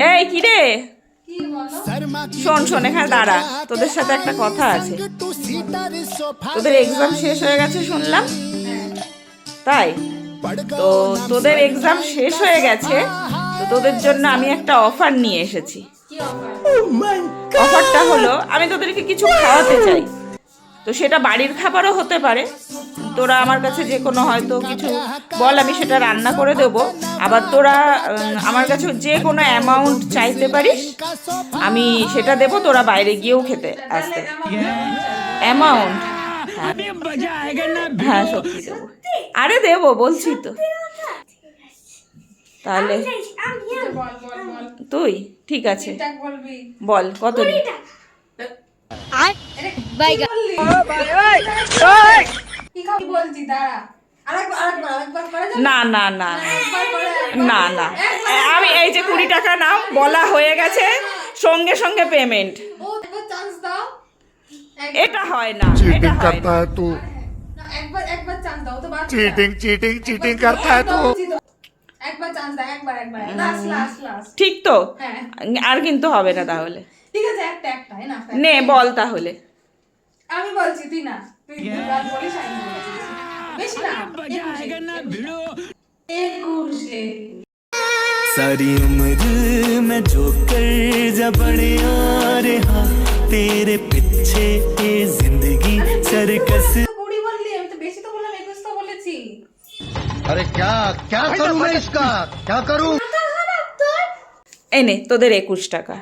এই কি রে, শোন শোন এখানে দাঁড়া, তোদের সাথে একটা কথা আছে। তোদের এক্সাম শেষ হয়ে গেছে শুনলাম, তাই তো তোদের এক্সাম শেষ হয়ে গেছে, তো তোদের জন্য আমি একটা অফার নিয়ে এসেছি। অফারটা হলো আমি তোদেরকে কিছু খাওয়াতে চাই। তো সেটা বাড়ির খাবারও হতে পারে, তোরা আমার কাছে যে কোনো হয়তো কিছু বল, আমি সেটা রান্না করে দেবো। আবার তোরা আমার কাছে যে কোনো অ্যামাউন্ট চাইতে পারিস, আমি সেটা দেবো, তোরা বাইরে গিয়েও খেতে আসতে। অ্যামাউন্ট হ্যাঁ সত্যি দেবো, আরে দেবো বলছি তো। তাহলে তুই ঠিক আছে বল কত না না না না না, আমি এই যে 20 টাকা নাও বলা হয়ে গেছে, সঙ্গে সঙ্গে পেমেন্ট। এটা হয় না, चीटिंग करता है तू, चीटिंग चीटिंग चीटिंग करता है तू। ঠিক তো, আর কিন্তু হবে না তাহলে। ঠিক আছে একটা না নে বল তাহলে। আমি বলছি তুই না, তুই দুবার বলিস আমি বলছি বেশি না, 21 सारी उम्र मैं जो कर जा बड़े आ रहा तेरे पीछे ये जिंदगी सर्कस। 20 বললি, আমি তো বেশি তো বললাম, 21 তো বলেছি। अरे क्या क्या करूं मैं इसका, क्या करूं? এনে তোদের 21 টাকা।